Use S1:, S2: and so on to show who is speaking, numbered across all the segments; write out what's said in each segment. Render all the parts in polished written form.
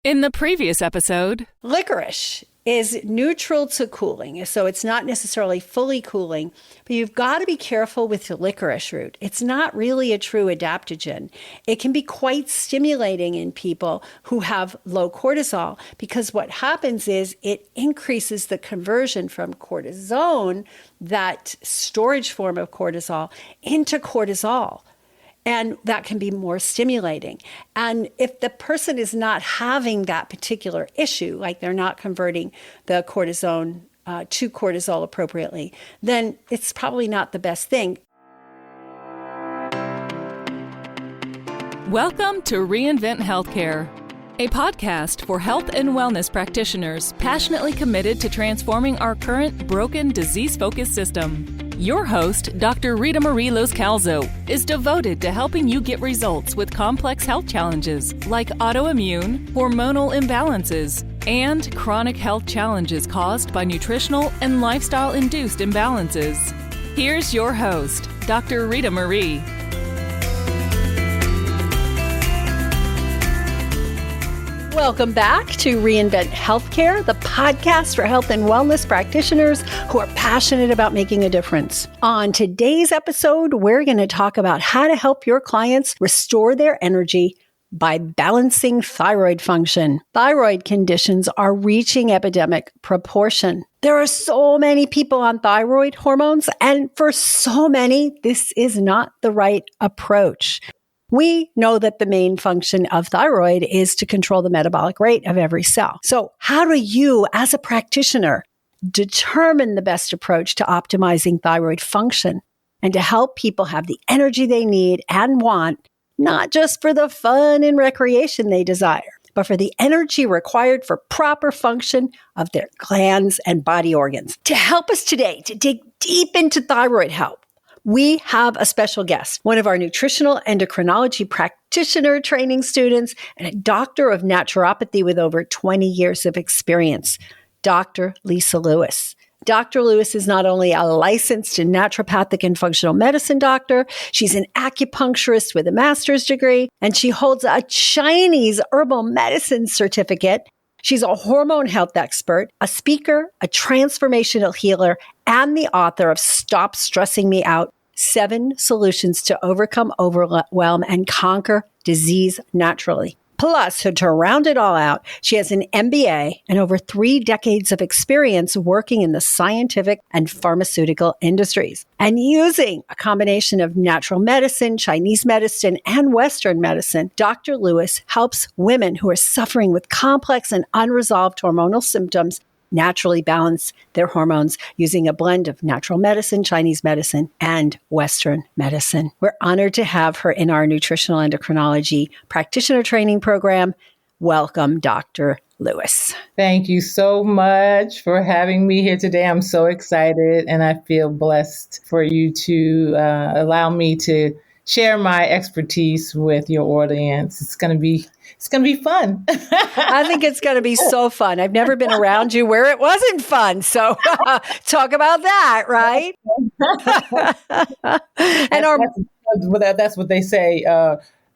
S1: In the previous episode,
S2: licorice is neutral to cooling, so it's not necessarily fully cooling, but you've got to be careful with the licorice root. It's not really a true adaptogen. It can be quite stimulating in people who have low cortisol, because what happens is it increases the conversion from cortisone, that storage form of cortisol, into cortisol. And that can be more stimulating. And if the person is not having that particular issue, like they're not converting the cortisone to cortisol appropriately, then it's probably not the best thing.
S1: welcome to Reinvent Healthcare, a podcast for health and wellness practitioners passionately committed to transforming our current broken, disease-focused system. Your host, Dr. Rita Marie Los-Calzo, is devoted to helping you get results with complex health challenges like autoimmune, hormonal imbalances, and chronic health challenges caused by nutritional and lifestyle-induced imbalances. Here's your host, Dr. Rita Marie.
S2: Welcome back to Reinvent Healthcare, the podcast for health and wellness practitioners who are passionate about making a difference. On today's episode, we're going to talk about how to help your clients restore their energy by balancing thyroid function. Thyroid conditions are reaching epidemic proportion. There are so many people on thyroid hormones, and for so many, this is not the right approach. We know that the main function of thyroid is to control the metabolic rate of every cell. So how do you, as a practitioner, determine the best approach to optimizing thyroid function and to help people have the energy they need and want, not just for the fun and recreation they desire, but for the energy required for proper function of their glands and body organs? To help us today to dig deep into thyroid health, we have a special guest, one of our nutritional endocrinology practitioner training students and a doctor of naturopathy with over 20 years of experience, Dr. Lisa Lewis. Dr. Lewis is not only a licensed naturopathic and functional medicine doctor, she's an acupuncturist with a master's degree, and she holds a Chinese herbal medicine certificate. She's a hormone health expert, a speaker, a transformational healer, and the author of Stop Stressing Me Out, 7 Solutions to Overcome Overwhelm and Conquer Disease Naturally. Plus, to round it all out, she has an MBA and over 3 decades of experience working in the scientific and pharmaceutical industries. And using a combination of natural medicine, Chinese medicine, and Western medicine, Dr. Lewis helps women who are suffering with complex and unresolved hormonal symptoms naturally balance their hormones using a blend of natural medicine, Chinese medicine, and Western medicine. We're honored to have her in our nutritional endocrinology practitioner training program. Welcome, Dr. Lewis.
S3: Thank you so much for having me here today. I'm so excited, and I feel blessed for you to allow me to share my expertise with your audience. It's going to be fun.
S2: I think it's going to be so fun. I've never been around you where it wasn't fun. So talk about that, right?
S3: And that's what they say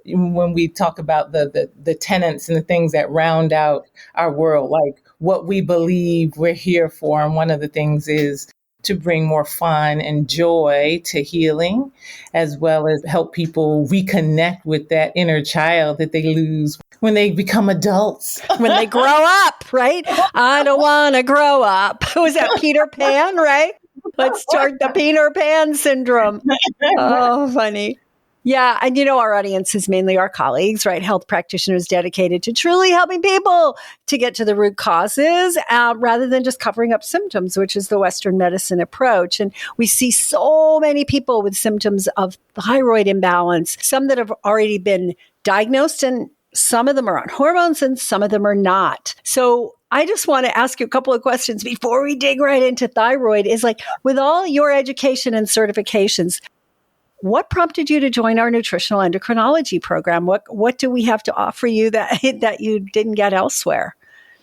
S3: when we talk about the tenets and the things that round out our world, like what we believe we're here for. And one of the things is to bring more fun and joy to healing, as well as help people reconnect with that inner child that they lose when they become adults.
S2: When they grow up, right? I don't want to grow up. Was that Peter Pan, right? Let's start the Peter Pan syndrome. Oh, funny. Yeah. And our audience is mainly our colleagues, right? Health practitioners dedicated to truly helping people to get to the root causes rather than just covering up symptoms, which is the Western medicine approach. And we see so many people with symptoms of thyroid imbalance, some that have already been diagnosed, and some of them are on hormones and some of them are not. So I just want to ask you a couple of questions before we dig right into thyroid. Is like, with all your education and certifications, what prompted you to join our nutritional endocrinology program? What do we have to offer you that you didn't get elsewhere?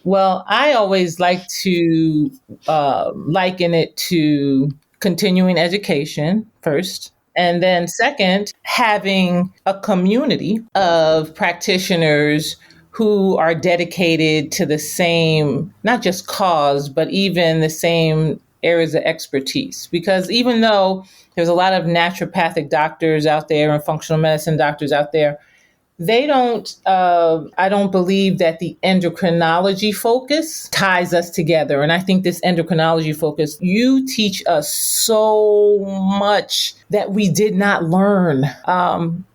S3: Well, I always like to liken it to continuing education first. And then second, having a community of practitioners who are dedicated to the same, not just cause, but even the same areas of expertise. Because even though there's a lot of naturopathic doctors out there and functional medicine doctors out there, they don't, I don't believe that the endocrinology focus ties us together. And I think this endocrinology focus, you teach us so much that we did not learn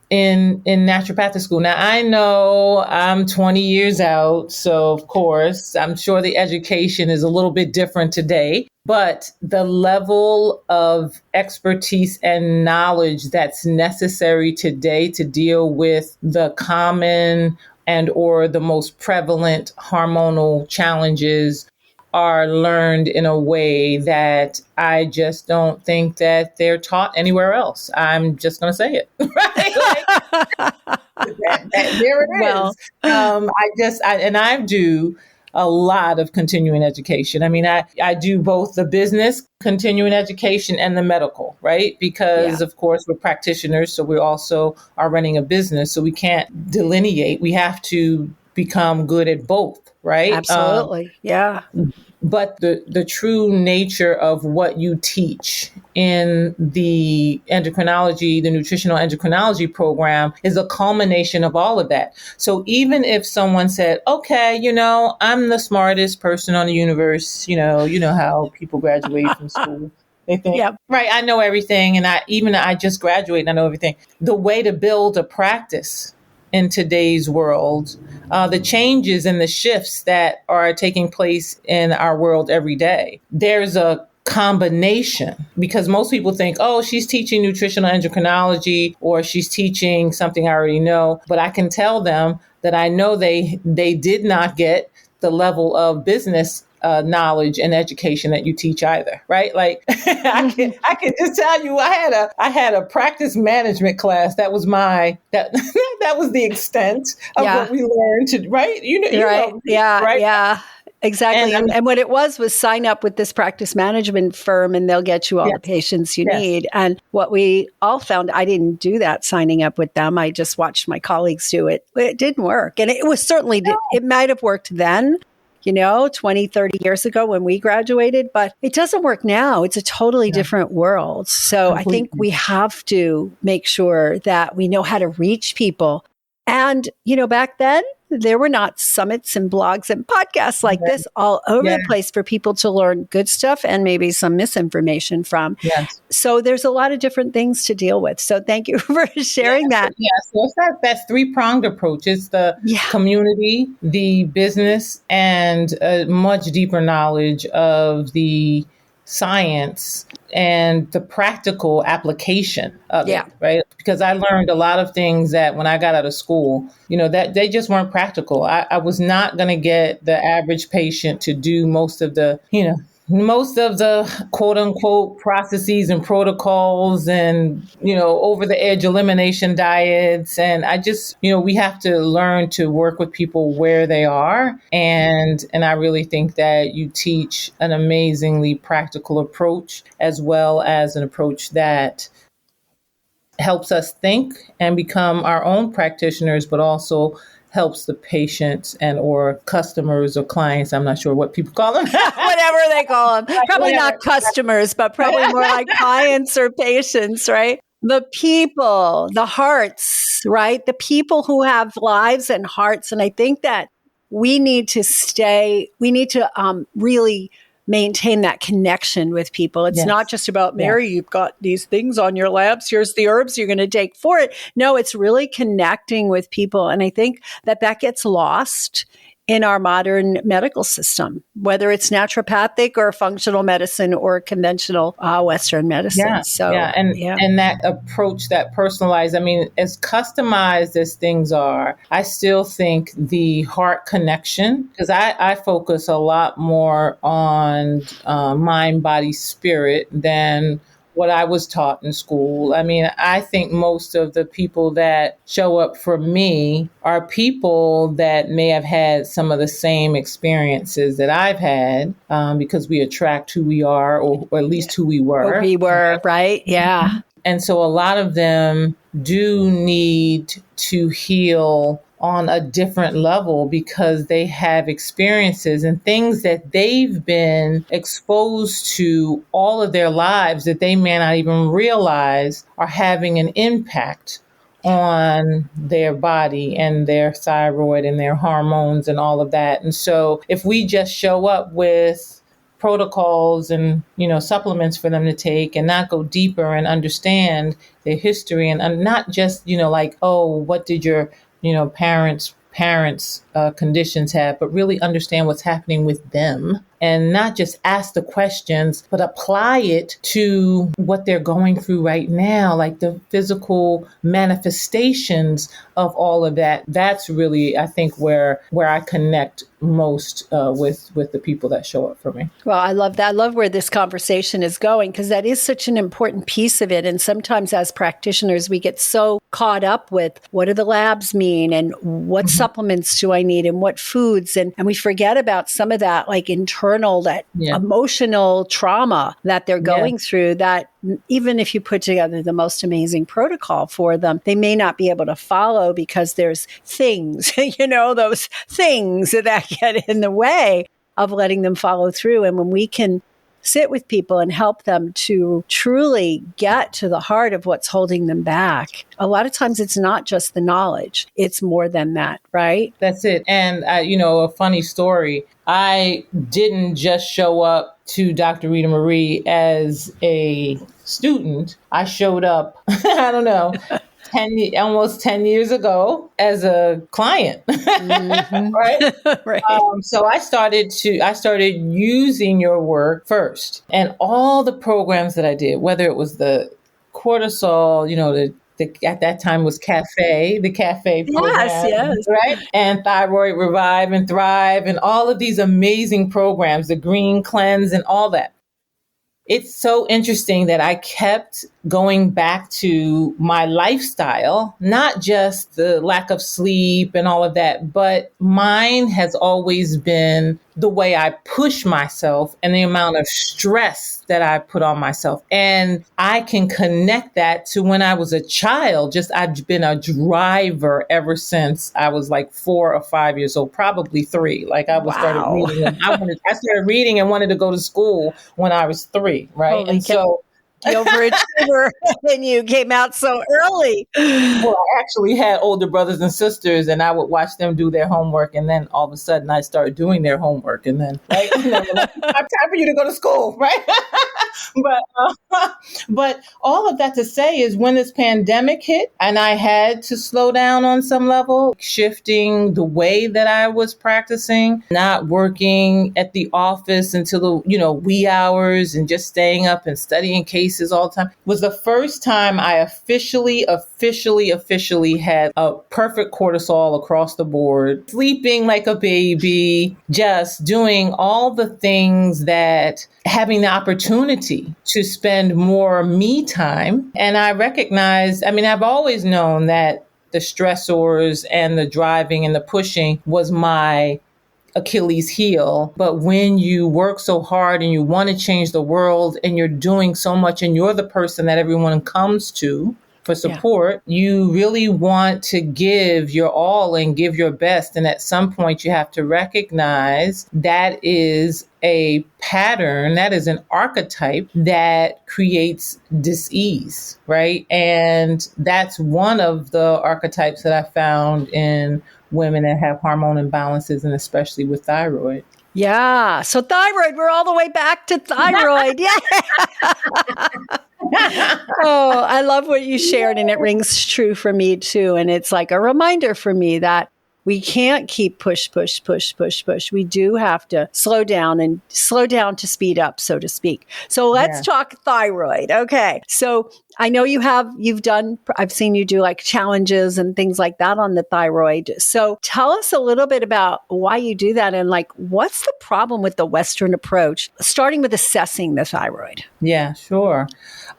S3: in naturopathic school. Now, I know I'm 20 years out, so of course, I'm sure the education is a little bit different today. But the level of expertise and knowledge that's necessary today to deal with the common and or the most prevalent hormonal challenges are learned in a way that I just don't think that they're taught anywhere else. I'm just going to say it, right? There it
S2: Well,
S3: is. I do a lot of continuing education. I mean, I do both the business continuing education and the medical, right? Because of course we're practitioners, so we also are running a business, so we can't delineate. We have to become good at both, right?
S2: absolutely. Yeah.
S3: But the true nature of what you teach in the endocrinology, the nutritional endocrinology program is a culmination of all of that. So even if someone said, okay, I'm the smartest person on the universe, you know how people graduate from school. They think, right, I know everything. And I just graduated and I know everything. The way to build a practice in today's world, the changes and the shifts that are taking place in our world every day. There's a combination because most people think, oh, she's teaching nutritional endocrinology or she's teaching something I already know. But I can tell them that I know they did not get the level of business knowledge and education that you teach either, right? Like I can just tell you, I had a practice management class. That was that was the extent of what we learned. Right?
S2: Right? Yeah.
S3: Right?
S2: Yeah. Exactly. And what it was sign up with this practice management firm and they'll get you all the patients you need. And what we all found, I didn't do that signing up with them. I just watched my colleagues do it. It didn't work. And it was certainly, it might have worked then, 20, 30 years ago when we graduated, but it doesn't work now. It's a totally different world. So I think we have to make sure that we know how to reach people. And, back then, there were not summits and blogs and podcasts like this all over the place for people to learn good stuff and maybe some misinformation from. Yes. So there's a lot of different things to deal with. So thank you for sharing that.
S3: Yeah, so it's that three-pronged approach. It's the community, the business, and a much deeper knowledge of the science and the practical application of it, right? Because I learned a lot of things that when I got out of school, that they just weren't practical. I was not going to get the average patient to do most of the quote unquote processes and protocols and, over the edge elimination diets. And I just, we have to learn to work with people where they are. And I really think that you teach an amazingly practical approach as well as an approach that helps us think and become our own practitioners, but also helps the patients and or customers or clients. I'm not sure what people call them.
S2: Whatever they call them. Probably not customers, but probably more like clients or patients, right? The people, the hearts, right? The people who have lives and hearts. And I think that we need to really maintain that connection with people. It's not just about, Mary, you've got these things on your labs. Here's the herbs you're going to take for it. No, it's really connecting with people. And I think that gets lost in our modern medical system, whether it's naturopathic or functional medicine or conventional Western medicine.
S3: And that approach, that personalized, as customized as things are, I still think the heart connection, because I focus a lot more on mind, body, spirit than what I was taught in school. I think most of the people that show up for me are people that may have had some of the same experiences that I've had, because we attract who we are, or at least who we were.
S2: Right? Yeah.
S3: And so a lot of them do need to heal on a different level because they have experiences and things that they've been exposed to all of their lives that they may not even realize are having an impact on their body and their thyroid and their hormones and all of that. And so if we just show up with protocols and supplements for them to take and not go deeper and understand their history and not just like, oh, what did your parents conditions have, but really understand what's happening with them and not just ask the questions, but apply it to what they're going through right now, like the physical manifestations of all of that. That's really, I think, where I connect most with the people that show up for me.
S2: Well, I love that. I love where this conversation is going because that is such an important piece of it. And sometimes as practitioners, we get so caught up with what do the labs mean and what supplements do I need and what foods. And we forget about some of that like internal, that emotional trauma that they're going through, that even if you put together the most amazing protocol for them, they may not be able to follow because there's things, those things that get in the way of letting them follow through. And when we can sit with people and help them to truly get to the heart of what's holding them back, a lot of times it's not just the knowledge. It's more than that, right?
S3: That's it. And, a funny story, I didn't just show up to Dr. Rita Marie as a student. I showed up, I don't know, almost 10 years ago as a client, right?
S2: Right.
S3: So I started using your work first, and all the programs that I did, whether it was the cortisol, at that time was the cafe program,
S2: yes,
S3: right? And Thyroid Revive and Thrive and all of these amazing programs, the Green Cleanse and all that. It's so interesting that I kept going back to my lifestyle, not just the lack of sleep and all of that, but mine has always been the way I push myself and the amount of stress that I put on myself. And I can connect that to when I was a child. I've been a driver ever since I was like 4 or 5 years old, probably 3. Like I started reading. I started reading and wanted to go to school when I was 3, right?
S2: Holy
S3: and so
S2: the overachiever and you came out so early.
S3: Well, I actually had older brothers and sisters, and I would watch them do their homework, and then all of a sudden I started doing their homework, and then like, time for you to go to school, right? But all of that to say is when this pandemic hit, and I had to slow down on some level, shifting the way that I was practicing, not working at the office until the wee hours, and just staying up and studying cases all the time, was the first time I officially had a perfect cortisol across the board, sleeping like a baby, just doing all the things that having the opportunity to spend more me time. And I recognized, I've always known that the stressors and the driving and the pushing was my Achilles heel. But when you work so hard and you want to change the world and you're doing so much and you're the person that everyone comes to for support, you really want to give your all and give your best. And at some point you have to recognize that is a pattern, that is an archetype that creates dis-ease, right? And that's one of the archetypes that I found in women that have hormone imbalances, and especially with thyroid.
S2: Yeah. So thyroid, we're all the way back to thyroid. Yeah. Oh, I love what you shared, and it rings true for me too. And it's like a reminder for me that we can't keep push. We do have to slow down to speed up, so to speak. So let's talk thyroid. Okay. So I know I've seen you do like challenges and things like that on the thyroid. So tell us a little bit about why you do that and like, what's the problem with the Western approach, starting with assessing the thyroid?
S3: Yeah, sure.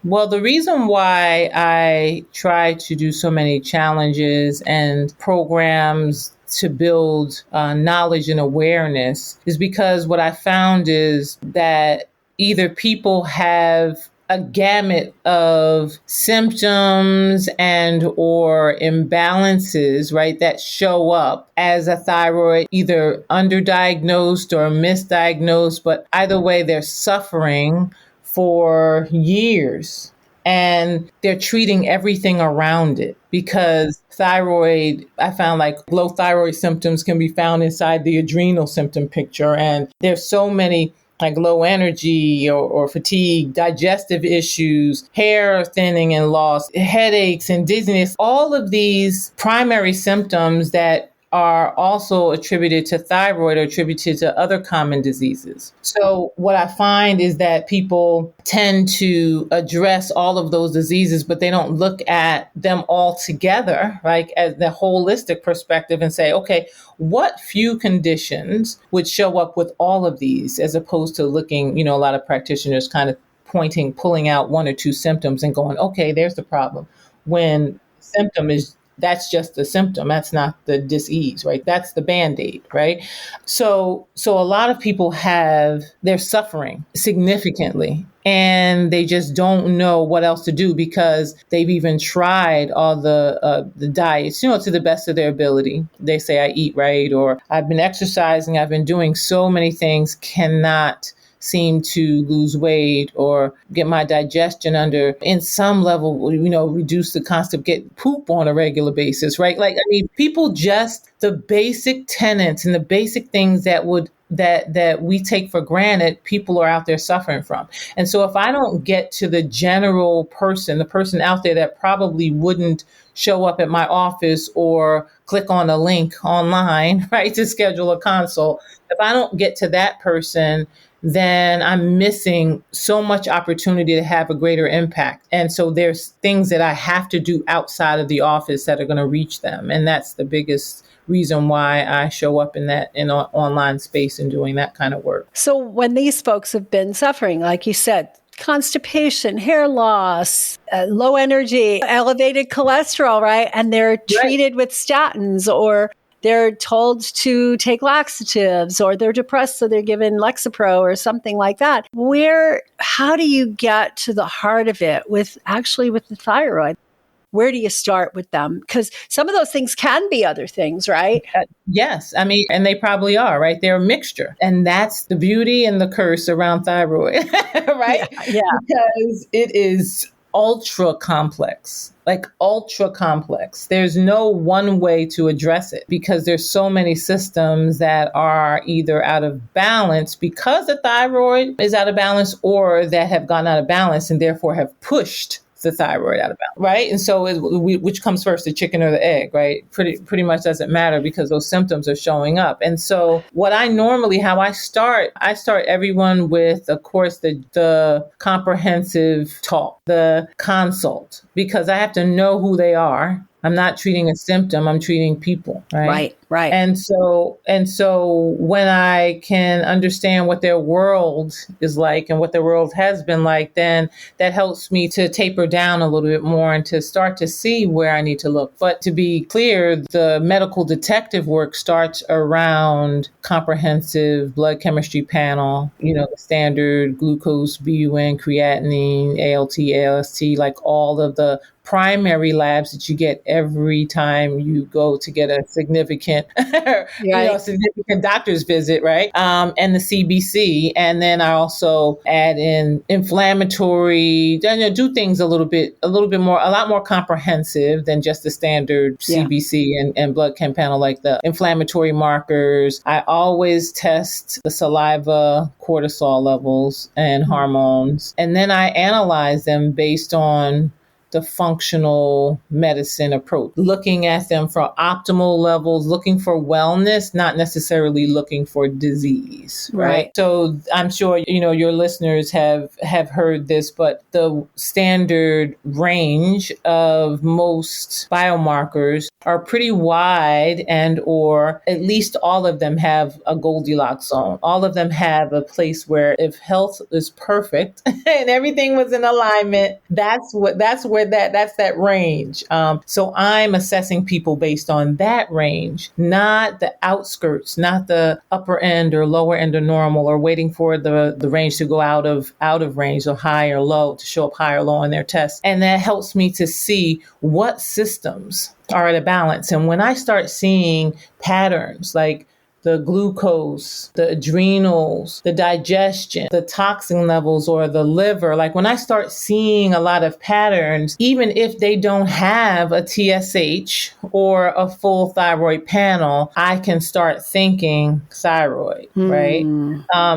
S3: Well, the reason why I try to do so many challenges and programs to build knowledge and awareness is because what I found is that either people have a gamut of symptoms and or imbalances, right, that show up as a thyroid, either underdiagnosed or misdiagnosed, but either way, they're suffering for years and they're treating everything around it because thyroid, I found like low thyroid symptoms can be found inside the adrenal symptom picture. And there's so many like low energy or fatigue, digestive issues, hair thinning and loss, headaches and dizziness, all of these primary symptoms that are also attributed to thyroid or attributed to other common diseases. So what I find is that people tend to address all of those diseases, but they don't look at them all together, like as the holistic perspective and say, okay, what few conditions would show up with all of these, as opposed to looking, a lot of practitioners kind of pulling out one or two symptoms and going, okay, there's the problem. When symptom is that's just the symptom. That's not the disease, right? That's the Band-Aid, right? So a lot of people they're suffering significantly and they just don't know what else to do because they've even tried all the diets, to the best of their ability. They say, I eat right, or I've been exercising, I've been doing so many things, cannot seem to lose weight or get my digestion under, in some level, reduce the constant get poop on a regular basis, right? Like, I mean, people just, the basic tenets and the basic things that we take for granted, people are out there suffering from. And so if I don't get to the general person, the person out there that probably wouldn't show up at my office or click on a link online, right, to schedule a consult, if I don't get to that person, then I'm missing so much opportunity to have a greater impact. And so there's things that I have to do outside of the office that are going to reach them. And that's the biggest reason why I show up in an online space and doing that kind of work.
S2: So when these folks have been suffering, like you said, constipation, hair loss, low energy, elevated cholesterol, right? And they're treated with statins, or they're told to take laxatives, or they're depressed, so they're given Lexapro or something like that. How do you get to the heart of it with the thyroid? Where do you start with them? Because some of those things can be other things, right?
S3: Yes. I mean, and they probably are, right? They're a mixture. And that's the beauty and the curse around thyroid, right?
S2: Yeah.
S3: Because it is ultra complex. There's no one way to address it because there's so many systems that are either out of balance because the thyroid is out of balance, or that have gone out of balance and therefore have pushed the thyroid out of balance, right? And so which comes first, the chicken or the egg, right? Pretty much doesn't matter because those symptoms are showing up. And so how I start everyone with, of course, the comprehensive talk, the consult, because I have to know who they are. I'm not treating a symptom, I'm treating people, right?
S2: Right.
S3: And so when I can understand what their world is like and what their world has been like, then that helps me to taper down a little bit more and to start to see where I need to look. But to be clear, the medical detective work starts around comprehensive blood chemistry panel, the standard glucose, BUN, creatinine, ALT, ALST, like all of the primary labs that you get every time you go to get a significant, significant doctor's visit, right? And the CBC. And then I also add in inflammatory, do things a lot more comprehensive than just the standard CBC and blood chem panel, like the inflammatory markers. I always test the saliva cortisol levels and hormones. And then I analyze them based on the functional medicine approach, looking at them for optimal levels, looking for wellness, not necessarily looking for disease, right? So I'm sure, your listeners have heard this, but the standard range of most biomarkers are pretty wide, and or at least all of them have a Goldilocks zone. All of them have a place where if health is perfect and everything was in alignment, that's where where that's that range. So I'm assessing people based on that range, not the outskirts, not the upper end or lower end or normal, or waiting for the range to go out of range, or high or low, to show up high or low on their test. And that helps me to see what systems are at a balance. And when I start seeing patterns like the glucose, the adrenals, the digestion, the toxin levels, or the liver. Like when I start seeing a lot of patterns, even if they don't have a TSH or a full thyroid panel, I can start thinking thyroid, right?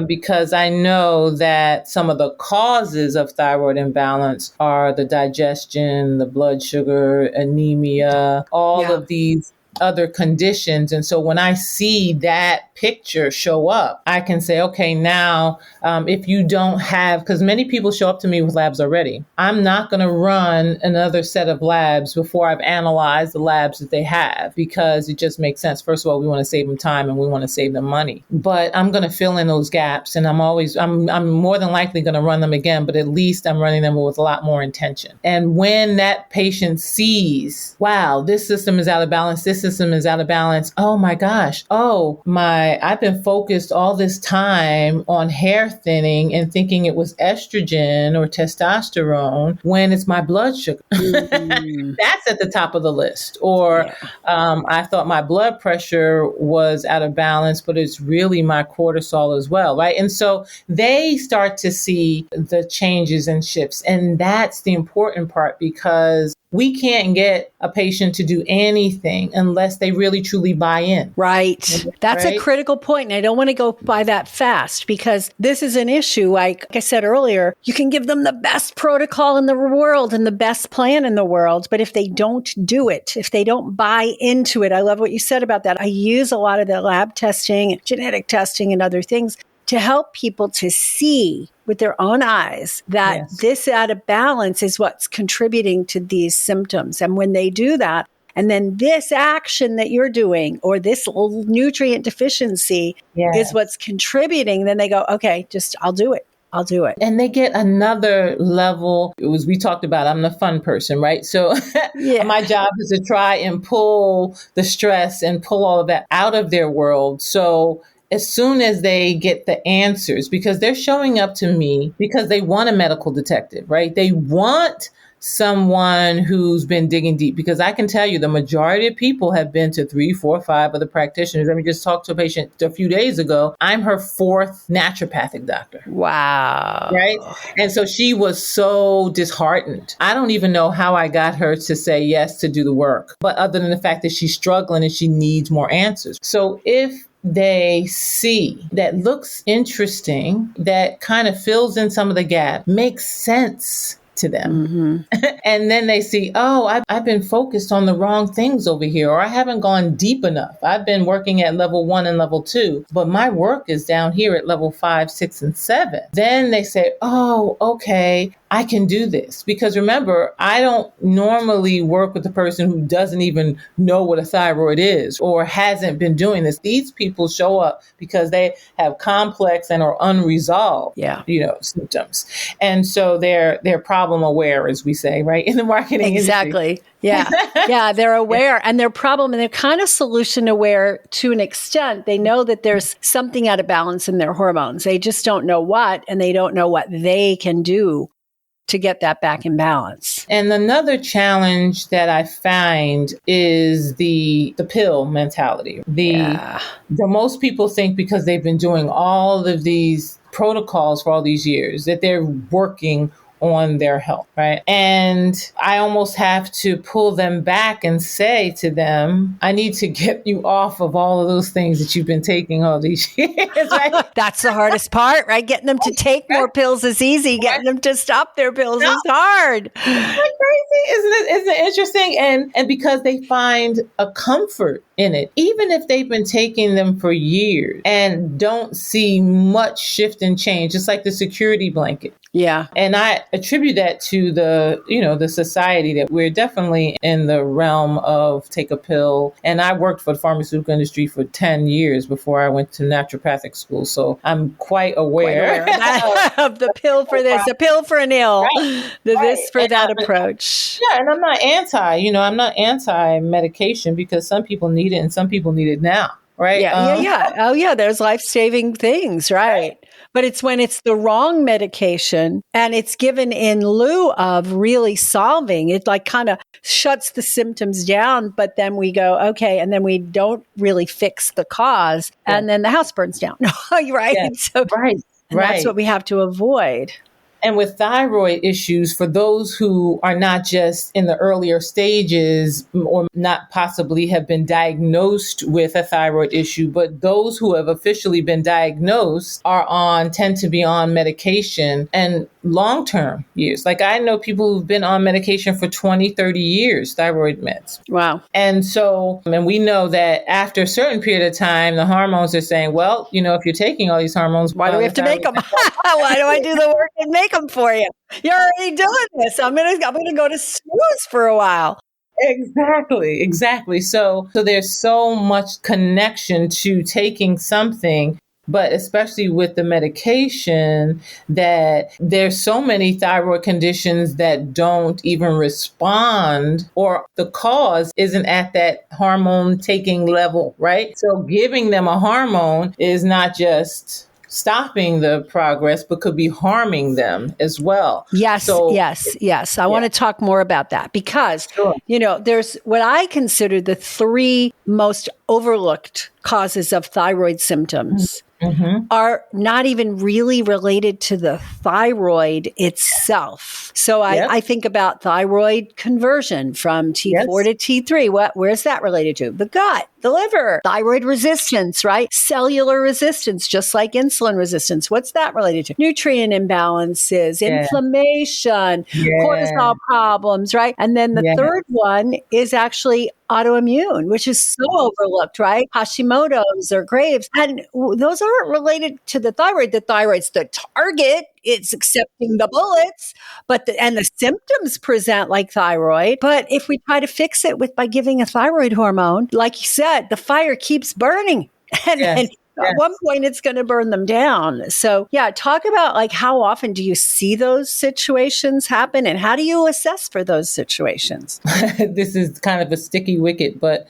S3: Because I know that some of the causes of thyroid imbalance are the digestion, the blood sugar, anemia, all of these other conditions. And so when I see that picture show up, I can say, okay, now if you don't have, because many people show up to me with labs already, I'm not going to run another set of labs before I've analyzed the labs that they have, because it just makes sense. First of all, we want to save them time and we want to save them money, but I'm going to fill in those gaps, and I'm more than likely going to run them again, but at least I'm running them with a lot more intention. And when that patient sees, wow, this system is out of balance, this system is out of balance. Oh my gosh. I've been focused all this time on hair thinning and thinking it was estrogen or testosterone when it's my blood sugar. That's at the top of the list. Or I thought my blood pressure was out of balance, but it's really my cortisol as well, right? And so they start to see the changes and shifts. And that's the important part, because we can't get a patient to do anything unless they really truly buy in.
S2: Right. That's a critical point. And I don't want to go by that fast, because this is an issue. Like I said earlier, you can give them the best protocol in the world and the best plan in the world. But if they don't do it, if they don't buy into it, I love what you said about that. I use a lot of the lab testing, genetic testing, and other things to help people to see with their own eyes that this out of balance is what's contributing to these symptoms. And when they do that, and then this action that you're doing, or this nutrient deficiency is what's contributing, then they go, okay, I'll do it. I'll do it.
S3: And they get another level. We talked about, I'm the fun person, right? So my job is to try and pull the stress and pull all of that out of their world. So as soon as they get the answers, because they're showing up to me because they want a medical detective, right? They want someone who's been digging deep, because I can tell you the majority of people have been to 3, 4, 5 other practitioners. Let me just talk to a patient a few days ago. I'm her 4th naturopathic doctor.
S2: Wow.
S3: Right? And so she was so disheartened. I don't even know how I got her to say yes to do the work, but other than the fact that she's struggling and she needs more answers. So if they see that looks interesting, that kind of fills in some of the gap, makes sense to them. And then they see, I've been focused on the wrong things over here, or I haven't gone deep enough. I've been working at level 1 and level 2, but my work is down here at level 5, 6, and 7. Then they say, okay, I can do this. Because remember, I don't normally work with a person who doesn't even know what a thyroid is or hasn't been doing this. These people show up because they have complex and are unresolved, symptoms. And so they're problem aware, as we say, right? In the marketing
S2: Exactly.
S3: industry.
S2: Yeah, they're aware, and they're problem, and they're kind of solution aware to an extent. They know that there's something out of balance in their hormones. They just don't know what, and they don't know what they can do to get that back in balance.
S3: And another challenge that I find is the pill mentality. The most people think, because they've been doing all of these protocols for all these years, that they're working on their health, right? And I almost have to pull them back and say to them, I need to get you off of all of those things that you've been taking all these years, right?
S2: That's the hardest part, right? Getting them to take more pills is easy. Getting them to stop their pills is hard.
S3: Isn't that crazy? Isn't it interesting? And because they find a comfort in it, even if they've been taking them for years and don't see much shift and change, it's like the security blanket.
S2: Yeah.
S3: And I attribute that to the society that we're definitely in the realm of take a pill. And I worked for the pharmaceutical industry for 10 years before I went to naturopathic school. So I'm quite aware,
S2: Of that, of the pill for this, the pill for an ill, the this for that approach.
S3: Yeah, and I'm not anti-medication because some people need it and some people need it now, right?
S2: Yeah. Oh, yeah. There's life-saving things, right? But it's when it's the wrong medication and it's given in lieu of really solving it, like kind of shuts the symptoms down. But then we go, okay, and then we don't really fix the cause, and then the house burns down, right?
S3: Yeah.
S2: So, that's what we have to avoid.
S3: And with thyroid issues, for those who are not just in the earlier stages or not possibly have been diagnosed with a thyroid issue, but those who have officially been diagnosed tend to be on medication and long-term use. Like I know people who've been on medication for 20, 30 years, thyroid meds.
S2: Wow.
S3: And we know that after a certain period of time, the hormones are saying, well, if you're taking all these hormones,
S2: why do we have to make them? Why do I do the work and make them for you? You're already doing this. I'm gonna go to snooze for a while.
S3: Exactly. So there's so much connection to taking something, but especially with the medication, that there's so many thyroid conditions that don't even respond, or the cause isn't at that hormone taking level, right? So giving them a hormone is not just stopping the progress, but could be harming them as well.
S2: Yes. I want to talk more about that because, there's what I consider the three most overlooked causes of thyroid symptoms. Are not even really related to the thyroid itself. So I think about thyroid conversion from T4 to T3. Where's that related to? The gut, the liver, thyroid resistance, right? Cellular resistance, just like insulin resistance. What's that related to? Nutrient imbalances, inflammation, cortisol problems, right? And then the third one is actually autoimmune, which is so overlooked, right? Hashimoto's or Graves. And those aren't related to the thyroid. The thyroid's the target. It's accepting the bullets, and the symptoms present like thyroid. But if we try to fix it by giving a thyroid hormone, like you said, the fire keeps burning. And at one point it's going to burn them down. So talk about like how often do you see those situations happen and how do you assess for those situations?
S3: This is kind of a sticky wicket, but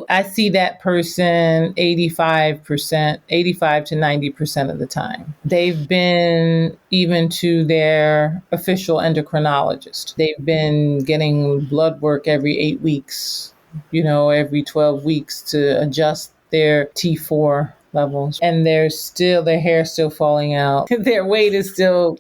S3: I see that person 85 to 90% of the time. They've been even to their official endocrinologist. They've been getting blood work every 8 weeks, every 12 weeks to adjust their T4 levels, and their hair still falling out. Their weight is still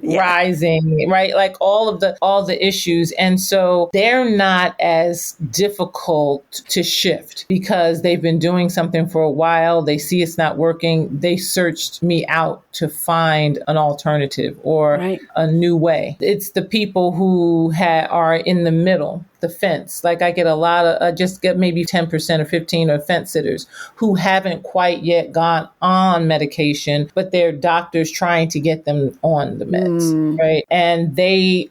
S3: rising, right? Like all the issues. And so they're not as difficult to shift because they've been doing something for a while. They see it's not working. They searched me out to find an alternative or a new way. It's the people who are in the middle, the fence. Like I get a lot of, I just get maybe 10% or 15 or fence sitters who haven't quite yet gone on medication, but their doctors trying to get them on the meds, right? And they,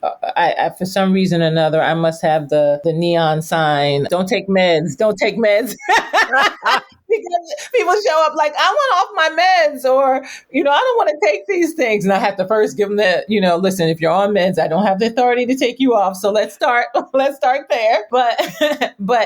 S3: for some reason or another, I must have the neon sign, don't take meds. Because people show up like, I want off my meds, or, I don't want to take these things. And I have to first give them listen, if you're on meds, I don't have the authority to take you off. So let's start there. But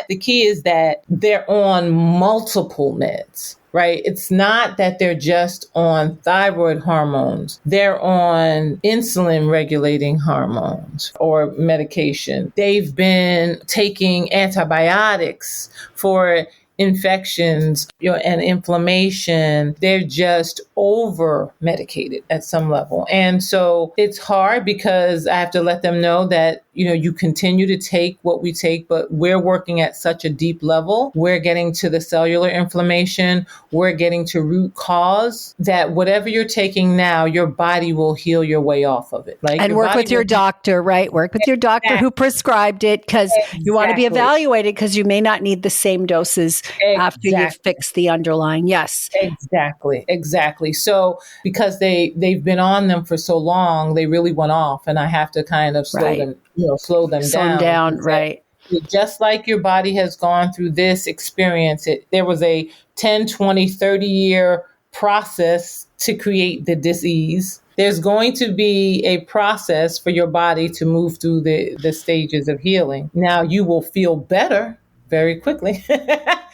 S3: the key is that they're on multiple meds, right? It's not that they're just on thyroid hormones. They're on insulin regulating hormones or medication. They've been taking antibiotics for infections, and inflammation. They're just over medicated at some level. And so it's hard because I have to let them know that, you continue to take what we take, but we're working at such a deep level. We're getting to the cellular inflammation. We're getting to root cause that whatever you're taking now, your body will heal your way off of it.
S2: And work with your doctor, right? Work with your doctor who prescribed it, because you want to be evaluated, because you may not need the same doses after you've fixed the underlying. Yes.
S3: Exactly. So because they've been on them for so long, they really went off, and I have to kind of slow them down.
S2: Right.
S3: Just like your body has gone through this experience, there was a 10, 20, 30-year process to create the disease. There's going to be a process for your body to move through the stages of healing. Now, you will feel better very quickly.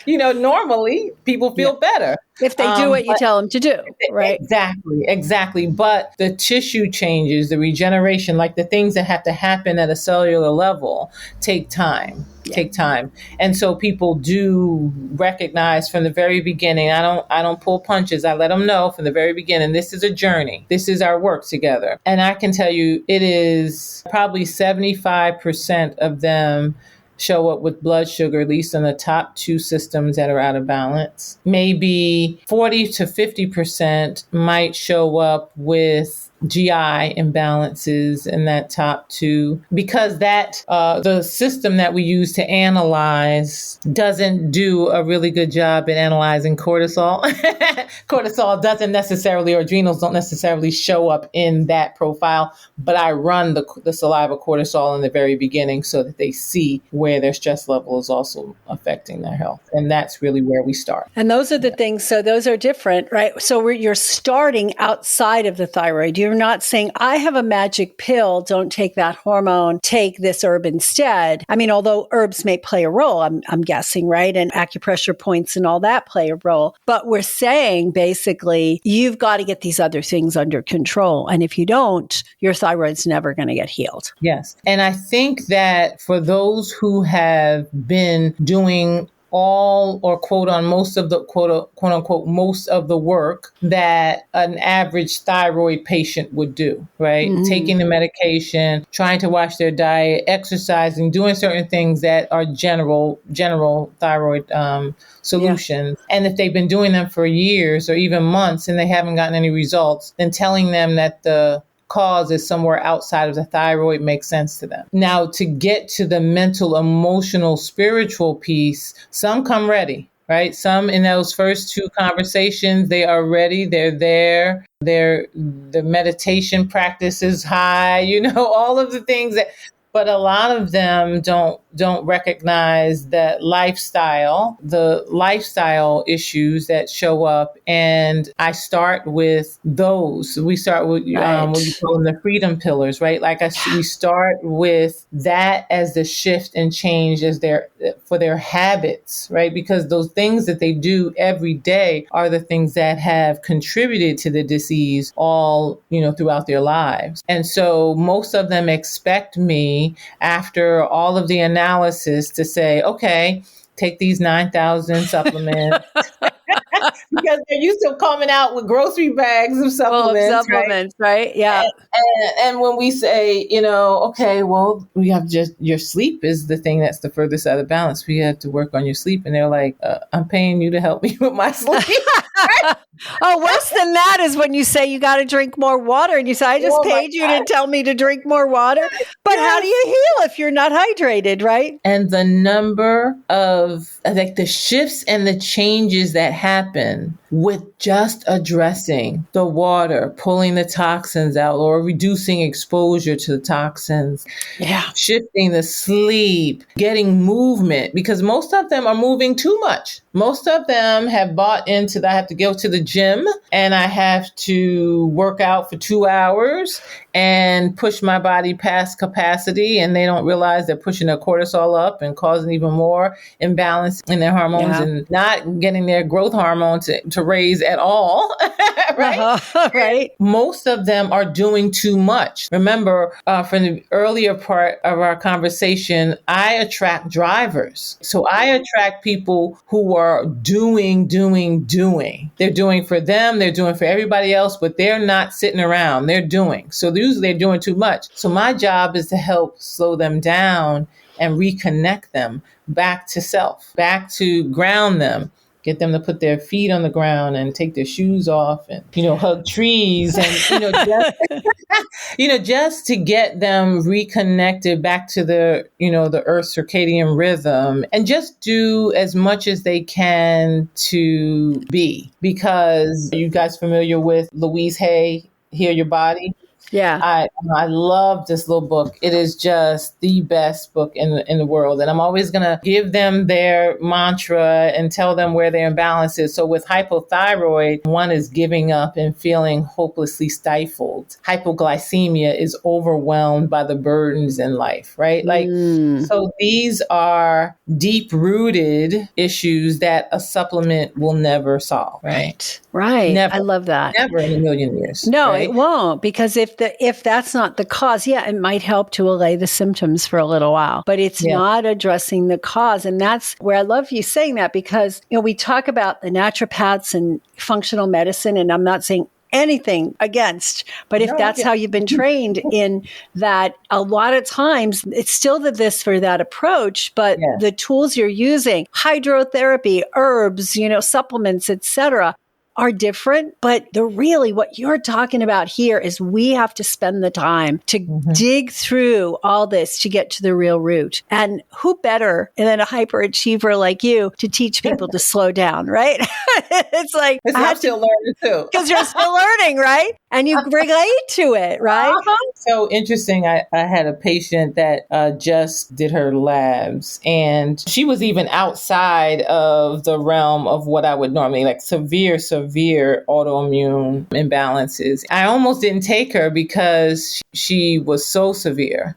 S3: Normally people feel better
S2: if they do what you tell them to do, right?
S3: Exactly. But the tissue changes, the regeneration, like the things that have to happen at a cellular level, take time. And so people do recognize from the very beginning. I don't pull punches. I let them know from the very beginning, this is a journey. This is our work together. And I can tell you, it is probably 75% of them show up with blood sugar, at least in the top two systems that are out of balance. Maybe 40 to 50% might show up with GI imbalances in that top two, because the system that we use to analyze doesn't do a really good job at analyzing cortisol. Cortisol doesn't necessarily, or adrenals don't necessarily show up in that profile, but I run the saliva cortisol in the very beginning so that they see where their stress level is also affecting their health. And that's really where we start.
S2: And those are the things, so those are different, right? So you're starting outside of the thyroid. You're not saying, I have a magic pill, don't take that hormone, take this herb instead. I mean, although herbs may play a role, I'm guessing, right? And acupressure points and all that play a role. But we're saying, basically, you've got to get these other things under control. And if you don't, your thyroid's never going to get healed.
S3: Yes. And I think that for those who have been doing all, or quote unquote most of the work that an average thyroid patient would do, right? Mm-hmm. Taking the medication, trying to watch their diet, exercising, doing certain things that are general thyroid solutions. Yeah. And if they've been doing them for years or even months and they haven't gotten any results, then telling them that the cause is somewhere outside of the thyroid makes sense to them. Now, to get to the mental, emotional, spiritual piece, some come ready, right? Some in those first two conversations, they are ready. They're there. The meditation practice is high, all of the things that, but a lot of them don't recognize that the lifestyle issues that show up. And I start with those. We start with what you call them the freedom pillars, right? We start with that as the shift and change for their habits, right? Because those things that they do every day are the things that have contributed to the disease all, throughout their lives. And so most of them expect me, after all of the analysis, to say, okay, take these 9,000 supplements. Because they're used to coming out with grocery bags of supplements,
S2: right? Yeah.
S3: And when we say, okay, well, we have just your sleep is the thing that's the furthest out of balance. We have to work on your sleep. And they're like, I'm paying you to help me with my sleep.
S2: Oh, worse than that is when you say you got to drink more water, and you say, I just paid you to tell me to drink more water. But how do you heal if you're not hydrated, right?
S3: And the number of the shifts and the changes that happen with just addressing the water, pulling the toxins out or reducing exposure to the toxins, shifting the sleep, getting movement, because most of them are moving too much. Most of them have bought into that. I have to go to the gym and I have to work out for 2 hours and push my body past capacity. And they don't realize they're pushing their cortisol up and causing even more imbalance in their hormones and not getting their growth hormone to raise at all, right?
S2: Right.
S3: Most of them are doing too much. Remember, from the earlier part of our conversation, I attract drivers. So I attract people who are doing. They're doing for them, they're doing for everybody else, but they're not sitting around. They're doing. So usually they're doing too much. So my job is to help slow them down and reconnect them back to self, back to ground them, get them to put their feet on the ground and take their shoes off and, hug trees and, just to get them reconnected back to the earth's circadian rhythm and just do as much as they can to be. Because you guys familiar with Louise Hay, Heal Your Body?
S2: Yeah.
S3: I love this little book. It is just the best book in the world. And I'm always going to give them their mantra and tell them where their imbalance is. So with hypothyroid, one is giving up and feeling hopelessly stifled. Hypoglycemia is overwhelmed by the burdens in life, right? So these are deep-rooted issues that a supplement will never solve, right?
S2: Right.
S3: Never.
S2: I love that.
S3: Never in a million years.
S2: No,
S3: right?
S2: it won't, because if that's not the cause, it might help to allay the symptoms for a little while, but it's not addressing the cause. And that's where I love you saying that, because, we talk about the naturopaths and functional medicine, and I'm not saying anything against, but if that's how you've been trained in that, a lot of times it's still the this or that approach, but the tools you're using, hydrotherapy, herbs, supplements, etc., are different, but what you're talking about here is we have to spend the time to dig through all this to get to the real root. And who better than a hyperachiever like you to teach people to slow down, right? It's like,
S3: I'm still learning too.
S2: Because you're still learning, right? And you relate to it, right?
S3: So interesting. I had a patient that just did her labs, and she was even outside of the realm of what I would normally like severe autoimmune imbalances. I almost didn't take her because she was so severe.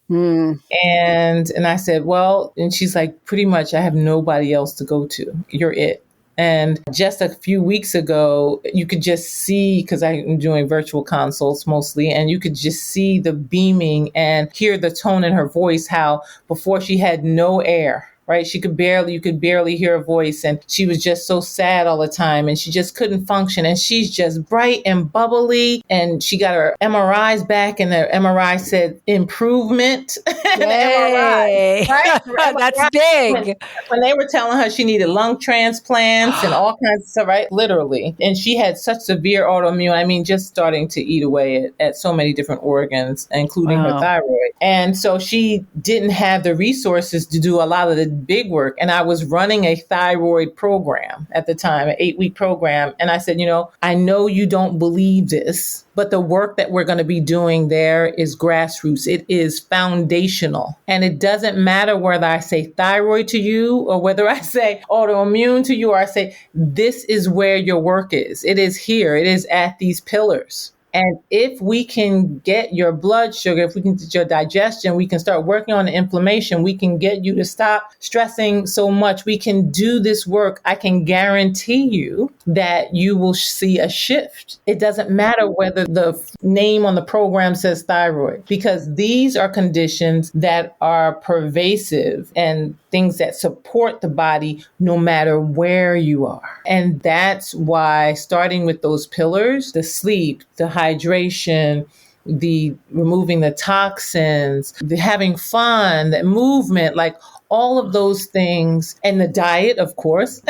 S3: And I said, well, and she's like, pretty much I have nobody else to go to. You're it. And just a few weeks ago, you could just see, because I'm doing virtual consults mostly, and you could just see the beaming and hear the tone in her voice, how before she had no air. Right. You could barely hear her voice. And she was just so sad all the time. And she just couldn't function. And she's just bright and bubbly. And she got her MRIs back, and the MRI said improvement.
S2: Yay.
S3: MRI, right?
S2: That's big.
S3: When they were telling her she needed lung transplants and all kinds of stuff, right? Literally. And she had such severe autoimmune. I mean, just starting to eat away at so many different organs, including her thyroid. And so she didn't have the resources to do a lot of the big work. And I was running a thyroid program at the time, an 8-week program. And I said, I know you don't believe this, but the work that we're going to be doing there is grassroots. It is foundational. And it doesn't matter whether I say thyroid to you or whether I say autoimmune to you, or I say, this is where your work is. It is here. It is at these pillars. And if we can get your blood sugar, if we can get your digestion, we can start working on the inflammation. We can get you to stop stressing so much. We can do this work. I can guarantee you that you will see a shift. It doesn't matter whether the name on the program says thyroid, because these are conditions that are pervasive and things that support the body no matter where you are. And that's why starting with those pillars, the sleep, the hydration, the removing the toxins, the having fun, the movement, like all of those things, and the diet, of course.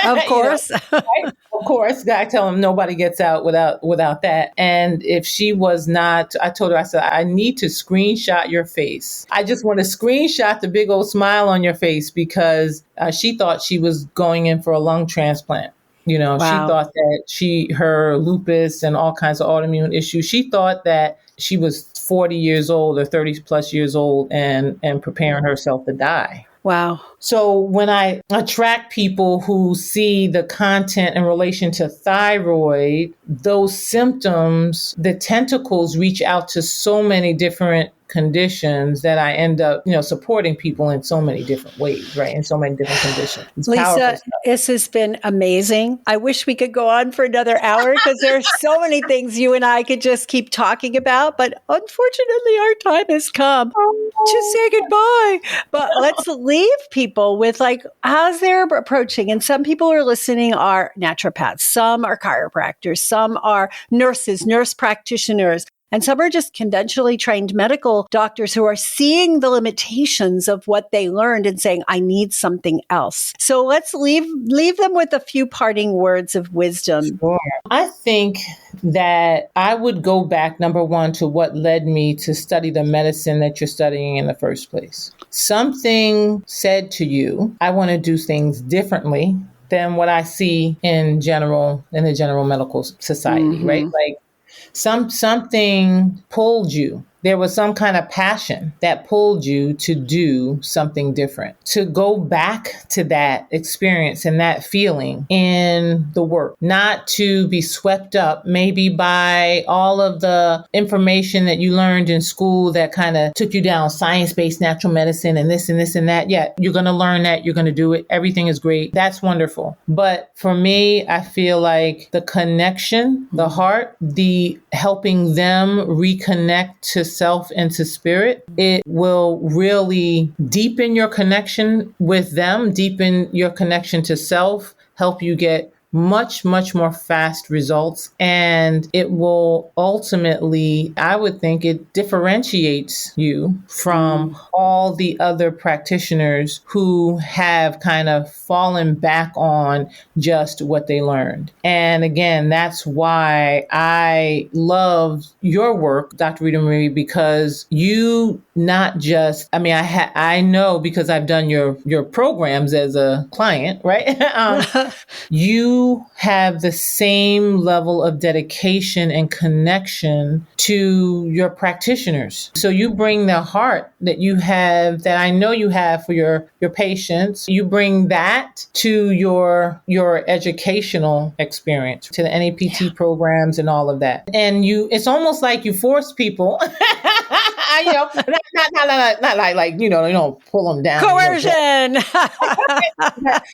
S2: Of course.
S3: Right? Of course. I tell them nobody gets out without that. And if she was not, I told her, I said, I need to screenshot your face. I just want to screenshot the big old smile on your face, because she thought she was going in for a lung transplant. She thought that her lupus and all kinds of autoimmune issues, she thought that she was 40 years old or 30 plus years old and preparing herself to die.
S2: Wow.
S3: So when I attract people who see the content in relation to thyroid, those symptoms, the tentacles reach out to so many different conditions that I end up, supporting people in so many different ways, right? In so many different conditions. It's powerful
S2: Lisa,
S3: stuff.
S2: this has been amazing. I wish we could go on for another hour because there are so many things you and I could just keep talking about. But unfortunately, our time has come to say goodbye. But let's leave people with how's they're approaching. And some people who are listening are naturopaths, some are chiropractors, some are nurses, nurse practitioners. And some are just conventionally trained medical doctors who are seeing the limitations of what they learned and saying, I need something else. So let's leave them with a few parting words of wisdom.
S3: Sure. I think that I would go back, number one, to what led me to study the medicine that you're studying in the first place. Something said to you, I want to do things differently than what I see in the general medical society, right? Like something pulled you. There was some kind of passion that pulled you to do something different, to go back to that experience and that feeling in the work, not to be swept up maybe by all of the information that you learned in school that kind of took you down science-based natural medicine and this and this and that. Yeah, you're going to learn that. You're going to do it. Everything is great. That's wonderful. But for me, I feel like the connection, the heart, the helping them reconnect to self and to spirit, it will really deepen your connection with them, deepen your connection to self, help you get much, much more fast results. And it will ultimately, I would think it differentiates you from all the other practitioners who have kind of fallen back on just what they learned. And again, that's why I love your work, Dr. Rita Marie, because you not just, I know because I've done your programs as a client, right? You have the same level of dedication and connection to your practitioners. So you bring the heart that you have, that I know you have for your patients. You bring that to your educational experience, to the NAPT programs and all of that. And it's almost like you force people, not like, you don't pull them down.
S2: Coercion.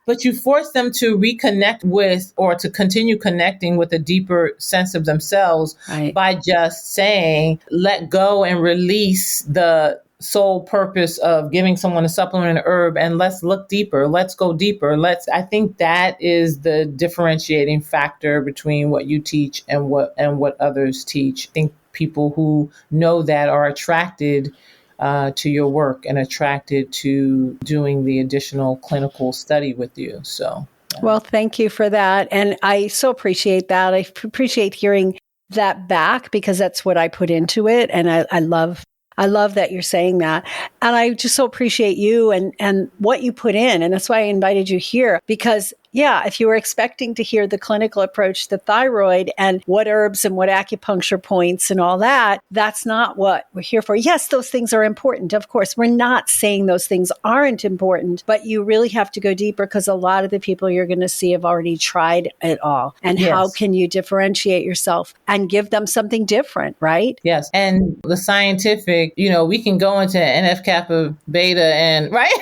S3: But you force them to reconnect with, or to continue connecting with a deeper sense of themselves, right, by just saying, let go and release the sole purpose of giving someone a supplement, an herb, and let's look deeper. Let's go deeper. I think that is the differentiating factor between what you teach and what others teach. I think people who know that are attracted to your work and attracted to doing the additional clinical study with you. So, yeah.
S2: Well, thank you for that. And I so appreciate that. I appreciate hearing that back because that's what I put into it. And I love that you're saying that. And I just so appreciate you and what you put in. And that's why I invited you here because if you were expecting to hear the clinical approach to thyroid and what herbs and what acupuncture points and all that, that's not what we're here for. Yes, those things are important. Of course, we're not saying those things aren't important, but you really have to go deeper because a lot of the people you're going to see have already tried it all. And how can you differentiate yourself and give them something different, right?
S3: Yes. And the scientific, we can go into NF kappa beta and right.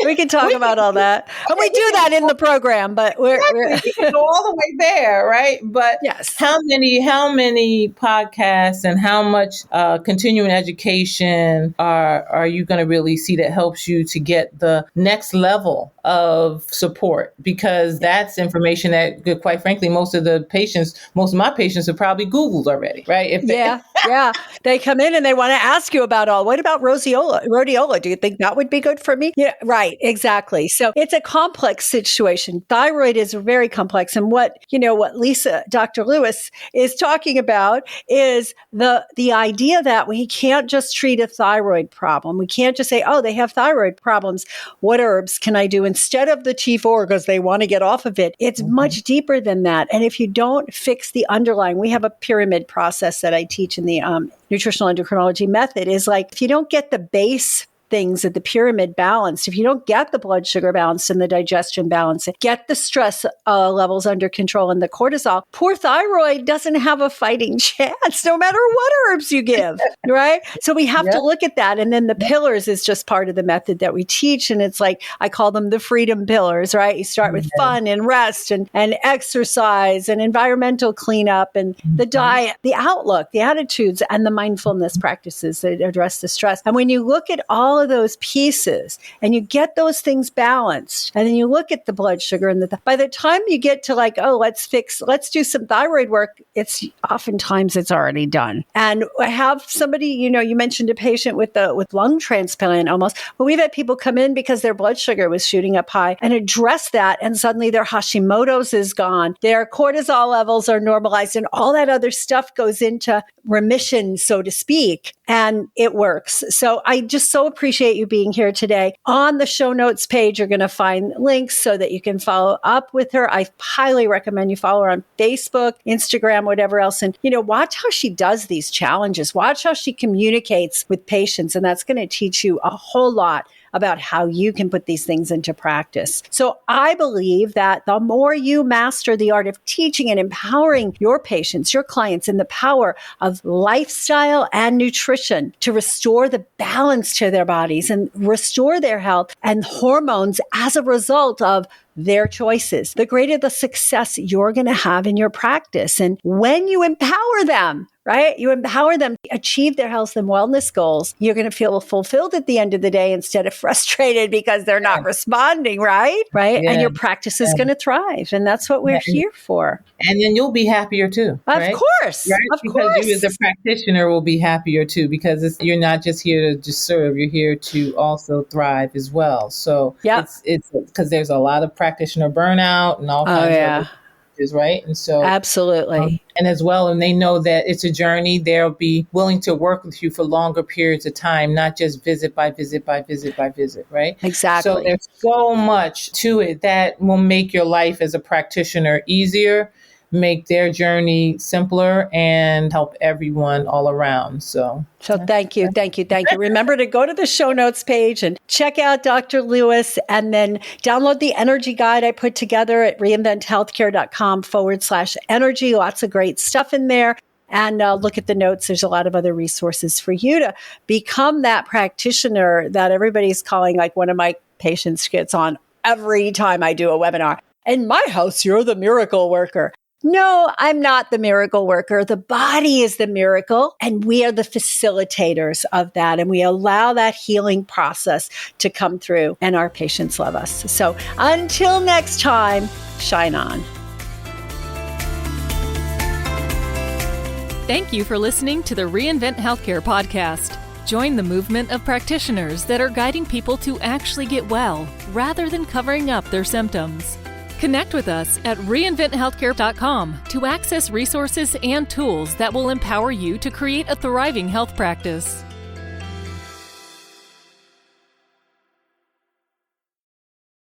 S2: We can talk about all that. And we do that in the program, but we
S3: can go all the way there, right? But
S2: yes,
S3: how many podcasts and how much continuing education are you going to really see that helps you to get the next level of support? Because that's information that, quite frankly, most of my patients have probably Googled already, right?
S2: They come in and they want to ask you about what about rhodiola? Do you think that would be good for me? Yeah, right, exactly. So it's a complex situation. Thyroid is very complex. And what Dr. Lewis is talking about is the idea that we can't just treat a thyroid problem. We can't just say, oh, they have thyroid problems. What herbs can I do instead of the T4 because they want to get off of it? It's much deeper than that. And if you don't fix the underlying, we have a pyramid process that I teach in the nutritional endocrinology method is like, if you don't get the base things at the pyramid balanced, if you don't get the blood sugar balanced and the digestion balanced, get the stress levels under control and the cortisol, poor thyroid doesn't have a fighting chance no matter what herbs you give, right? So we have to look at that. And then the pillars is just part of the method that we teach. And it's like, I call them the freedom pillars, right? You start with fun and rest and exercise and environmental cleanup and the diet, the outlook, the attitudes, and the mindfulness practices that address the stress. And when you look at all of those pieces and you get those things balanced, and then you look at the blood sugar and by the time you get to like, oh, let's do some thyroid work, oftentimes it's already done. And I have somebody, you mentioned a patient with lung transplant almost, but we've had people come in because their blood sugar was shooting up high and address that. And suddenly their Hashimoto's is gone. Their cortisol levels are normalized and all that other stuff goes into remission, so to speak. And it works. So I just so appreciate you being here today. On the show notes page, you're going to find links so that you can follow up with her. I highly recommend you follow her on Facebook, Instagram, whatever else. And, watch how she does these challenges. Watch how she communicates with patients. And that's going to teach you a whole lot about how you can put these things into practice. So I believe that the more you master the art of teaching and empowering your patients, your clients in the power of lifestyle and nutrition to restore the balance to their bodies and restore their health and hormones as a result of their choices, the greater the success you're going to have in your practice. And when you empower them, right? You empower them to achieve their health and wellness goals. You're going to feel fulfilled at the end of the day instead of frustrated because they're not responding, right? Right. Yeah. And your practice is going to thrive. And that's what we're here for.
S3: And then you'll be happier too.
S2: Of course.
S3: Right?
S2: Of
S3: because
S2: course.
S3: you as a practitioner will be happier too, because you're not just here to just serve, you're here to also thrive as well. So it's because there's a lot of practitioner burnout and all kinds of issues, right? And so absolutely. And as well, and they know that it's a journey. They'll be willing to work with you for longer periods of time, not just visit by visit by visit by visit, right?
S2: Exactly.
S3: So there's so much to it that will make your life as a practitioner easier, make their journey simpler, and help everyone all around. So
S2: thank you. Remember to go to the show notes page and check out Dr. Lewis, and then download the energy guide I put together at reinventhealthcare.com/energy. Lots of great stuff in there. And look at the notes. There's a lot of other resources for you to become that practitioner that everybody's calling, like one of my patients gets on every time I do a webinar. In my house, you're the miracle worker. No, I'm not the miracle worker. The body is the miracle, and we are the facilitators of that. And we allow that healing process to come through, and our patients love us. So until next time, shine on.
S1: Thank you for listening to the Reinvent Healthcare podcast. Join the movement of practitioners that are guiding people to actually get well, rather than covering up their symptoms. Connect with us at reinventhealthcare.com to access resources and tools that will empower you to create a thriving health practice.